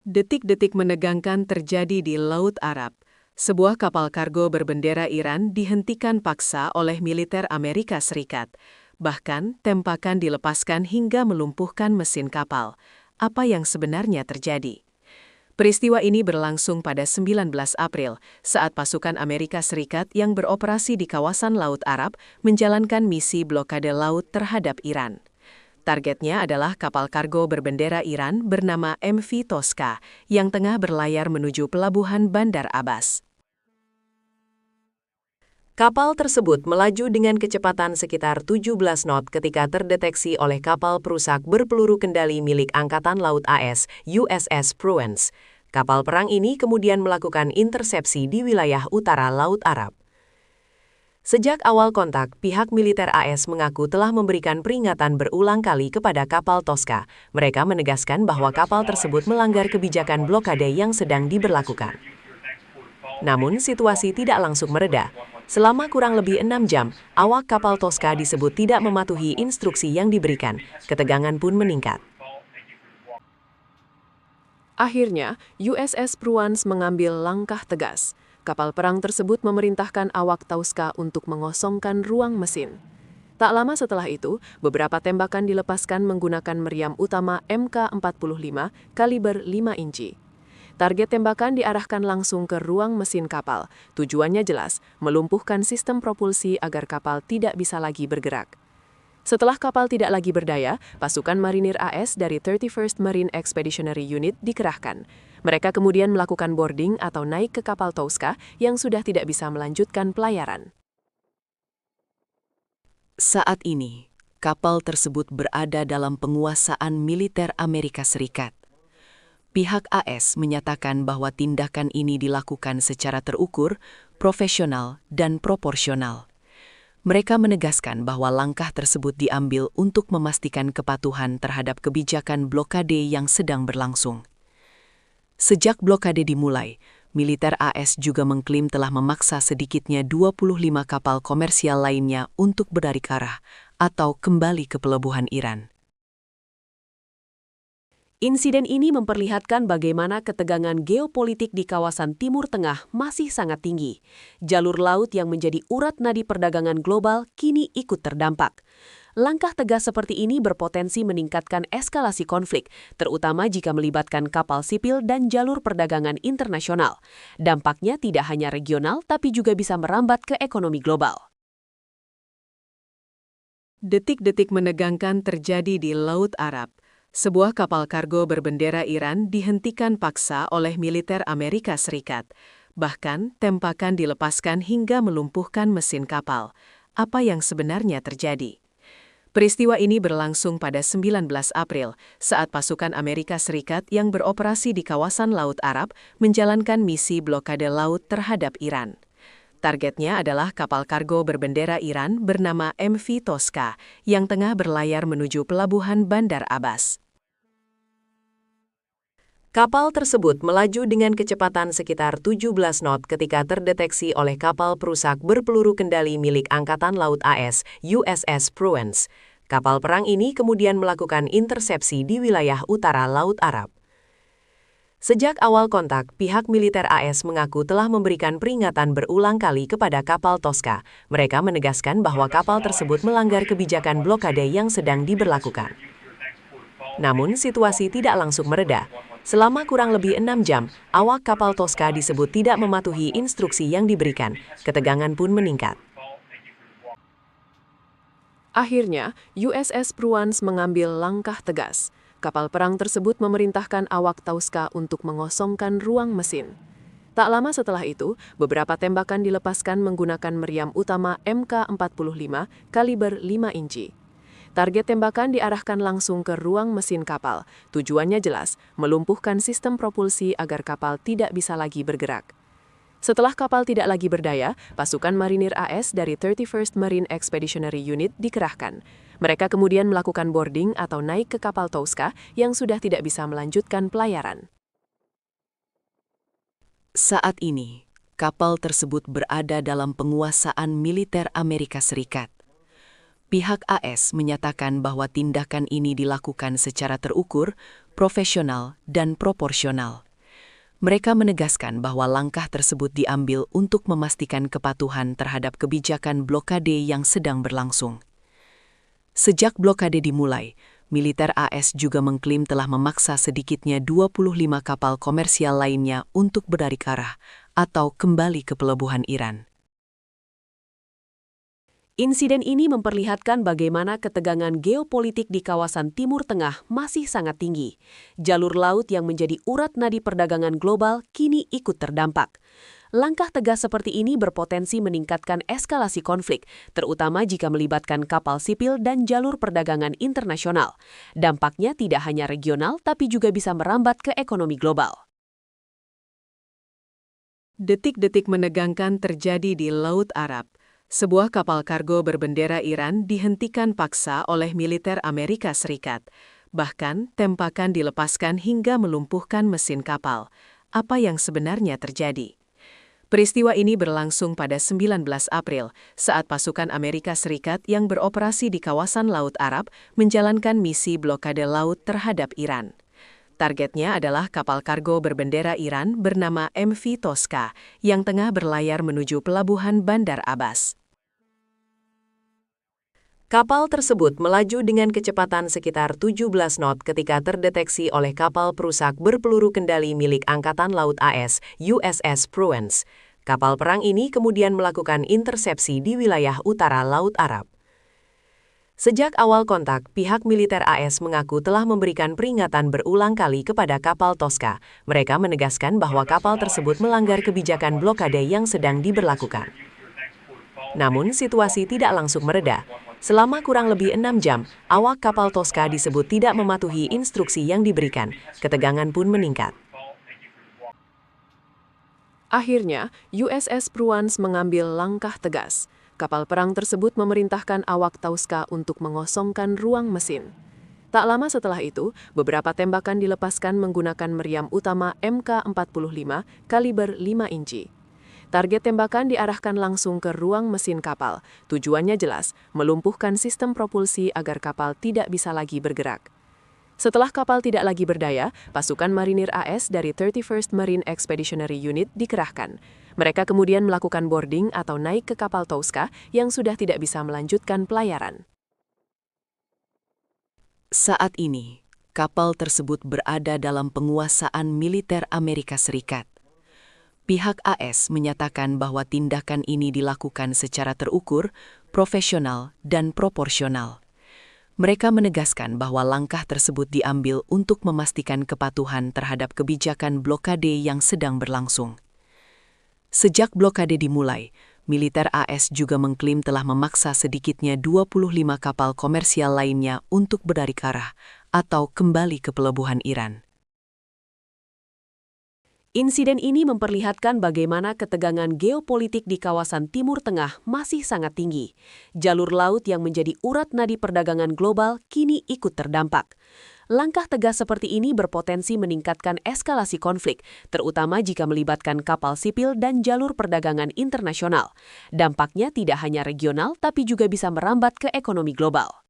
Detik-detik menegangkan terjadi di Laut Arab. Sebuah kapal kargo berbendera Iran dihentikan paksa oleh militer Amerika Serikat. Bahkan, tembakan dilepaskan hingga melumpuhkan mesin kapal. Apa yang sebenarnya terjadi? Peristiwa ini berlangsung pada 19 April, saat pasukan Amerika Serikat yang beroperasi di kawasan Laut Arab menjalankan misi blokade laut terhadap Iran. Targetnya adalah kapal kargo berbendera Iran bernama MV Tosca yang tengah berlayar menuju pelabuhan Bandar Abbas. Kapal tersebut melaju dengan kecepatan sekitar 17 knot ketika terdeteksi oleh kapal perusak berpeluru kendali milik Angkatan Laut AS, USS Pruance. Kapal perang ini kemudian melakukan intersepsi di wilayah utara Laut Arab. Sejak awal kontak, pihak militer AS mengaku telah memberikan peringatan berulang kali kepada kapal Tosca. Mereka menegaskan bahwa kapal tersebut melanggar kebijakan blokade yang sedang diberlakukan. Namun, situasi tidak langsung mereda. Selama kurang lebih 6 jam, awak kapal Tosca disebut tidak mematuhi instruksi yang diberikan. Ketegangan pun meningkat. Akhirnya, USS Pruance mengambil langkah tegas. Kapal perang tersebut memerintahkan awak Tosca untuk mengosongkan ruang mesin. Tak lama setelah itu, beberapa tembakan dilepaskan menggunakan meriam utama Mk-45 kaliber 5 inci. Target tembakan diarahkan langsung ke ruang mesin kapal. Tujuannya jelas, melumpuhkan sistem propulsi agar kapal tidak bisa lagi bergerak. Setelah kapal tidak lagi berdaya, pasukan marinir AS dari 31st Marine Expeditionary Unit dikerahkan. Mereka kemudian melakukan boarding atau naik ke kapal Tosca yang sudah tidak bisa melanjutkan pelayaran. Saat ini, kapal tersebut berada dalam penguasaan militer Amerika Serikat. Pihak AS menyatakan bahwa tindakan ini dilakukan secara terukur, profesional, dan proporsional. Mereka menegaskan bahwa langkah tersebut diambil untuk memastikan kepatuhan terhadap kebijakan blokade yang sedang berlangsung. Sejak blokade dimulai, militer AS juga mengklaim telah memaksa sedikitnya 25 kapal komersial lainnya untuk berbalik arah atau kembali ke pelabuhan Iran. Insiden ini memperlihatkan bagaimana ketegangan geopolitik di kawasan Timur Tengah masih sangat tinggi. Jalur laut yang menjadi urat nadi perdagangan global kini ikut terdampak. Langkah tegas seperti ini berpotensi meningkatkan eskalasi konflik, terutama jika melibatkan kapal sipil dan jalur perdagangan internasional. Dampaknya tidak hanya regional, tapi juga bisa merambat ke ekonomi global. Detik-detik menegangkan terjadi di Laut Arab. Sebuah kapal kargo berbendera Iran dihentikan paksa oleh militer Amerika Serikat. Bahkan, tembakan dilepaskan hingga melumpuhkan mesin kapal. Apa yang sebenarnya terjadi? Peristiwa ini berlangsung pada 19 April, saat pasukan Amerika Serikat yang beroperasi di kawasan Laut Arab menjalankan misi blokade laut terhadap Iran. Targetnya adalah kapal kargo berbendera Iran bernama MV Tosca yang tengah berlayar menuju pelabuhan Bandar Abbas. Kapal tersebut melaju dengan kecepatan sekitar 17 knot ketika terdeteksi oleh kapal perusak berpeluru kendali milik Angkatan Laut AS, USS Pruance. Kapal perang ini kemudian melakukan intersepsi di wilayah utara Laut Arab. Sejak awal kontak, pihak militer AS mengaku telah memberikan peringatan berulang kali kepada kapal Tosca. Mereka menegaskan bahwa kapal tersebut melanggar kebijakan blokade yang sedang diberlakukan. Namun, situasi tidak langsung mereda. Selama kurang lebih 6 jam, awak kapal Tosca disebut tidak mematuhi instruksi yang diberikan. Ketegangan pun meningkat. Akhirnya, USS Pruance mengambil langkah tegas. Kapal perang tersebut memerintahkan awak Tosca untuk mengosongkan ruang mesin. Tak lama setelah itu, beberapa tembakan dilepaskan menggunakan meriam utama Mk-45 kaliber 5 inci. Target tembakan diarahkan langsung ke ruang mesin kapal. Tujuannya jelas, melumpuhkan sistem propulsi agar kapal tidak bisa lagi bergerak. Setelah kapal tidak lagi berdaya, pasukan marinir AS dari 31st Marine Expeditionary Unit dikerahkan. Mereka kemudian melakukan boarding atau naik ke kapal Tosca yang sudah tidak bisa melanjutkan pelayaran. Saat ini, kapal tersebut berada dalam penguasaan militer Amerika Serikat. Pihak AS menyatakan bahwa tindakan ini dilakukan secara terukur, profesional, dan proporsional. Mereka menegaskan bahwa langkah tersebut diambil untuk memastikan kepatuhan terhadap kebijakan blokade yang sedang berlangsung. Sejak blokade dimulai, militer AS juga mengklaim telah memaksa sedikitnya 25 kapal komersial lainnya untuk berbalik arah atau kembali ke pelabuhan Iran. Insiden ini memperlihatkan bagaimana ketegangan geopolitik di kawasan Timur Tengah masih sangat tinggi. Jalur laut yang menjadi urat nadi perdagangan global kini ikut terdampak. Langkah tegas seperti ini berpotensi meningkatkan eskalasi konflik, terutama jika melibatkan kapal sipil dan jalur perdagangan internasional. Dampaknya tidak hanya regional, tapi juga bisa merambat ke ekonomi global. Detik-detik menegangkan terjadi di Laut Arab. Sebuah kapal kargo berbendera Iran dihentikan paksa oleh militer Amerika Serikat. Bahkan, tembakan dilepaskan hingga melumpuhkan mesin kapal. Apa yang sebenarnya terjadi? Peristiwa ini berlangsung pada 19 April, saat pasukan Amerika Serikat yang beroperasi di kawasan Laut Arab menjalankan misi blokade laut terhadap Iran. Targetnya adalah kapal kargo berbendera Iran bernama MV Tosca yang tengah berlayar menuju pelabuhan Bandar Abbas. Kapal tersebut melaju dengan kecepatan sekitar 17 knot ketika terdeteksi oleh kapal perusak berpeluru kendali milik Angkatan Laut AS, USS Pruance. Kapal perang ini kemudian melakukan intersepsi di wilayah utara Laut Arab. Sejak awal kontak, pihak militer AS mengaku telah memberikan peringatan berulang kali kepada kapal Tosca. Mereka menegaskan bahwa kapal tersebut melanggar kebijakan blokade yang sedang diberlakukan. Namun, situasi tidak langsung mereda. Selama kurang lebih 6 jam, awak kapal Tosca disebut tidak mematuhi instruksi yang diberikan. Ketegangan pun meningkat. Akhirnya, USS Pruance mengambil langkah tegas. Kapal perang tersebut memerintahkan awak Tosca untuk mengosongkan ruang mesin. Tak lama setelah itu, beberapa tembakan dilepaskan menggunakan meriam utama MK-45 kaliber 5 inci. Target tembakan diarahkan langsung ke ruang mesin kapal. Tujuannya jelas, melumpuhkan sistem propulsi agar kapal tidak bisa lagi bergerak. Setelah kapal tidak lagi berdaya, pasukan marinir AS dari 31st Marine Expeditionary Unit dikerahkan. Mereka kemudian melakukan boarding atau naik ke kapal Tosca yang sudah tidak bisa melanjutkan pelayaran. Saat ini, kapal tersebut berada dalam penguasaan militer Amerika Serikat. Pihak AS menyatakan bahwa tindakan ini dilakukan secara terukur, profesional, dan proporsional. Mereka menegaskan bahwa langkah tersebut diambil untuk memastikan kepatuhan terhadap kebijakan blokade yang sedang berlangsung. Sejak blokade dimulai, militer AS juga mengklaim telah memaksa sedikitnya 25 kapal komersial lainnya untuk berbalik arah atau kembali ke pelabuhan Iran. Insiden ini memperlihatkan bagaimana ketegangan geopolitik di kawasan Timur Tengah masih sangat tinggi. Jalur laut yang menjadi urat nadi perdagangan global kini ikut terdampak. Langkah tegas seperti ini berpotensi meningkatkan eskalasi konflik, terutama jika melibatkan kapal sipil dan jalur perdagangan internasional. Dampaknya tidak hanya regional, tapi juga bisa merambat ke ekonomi global.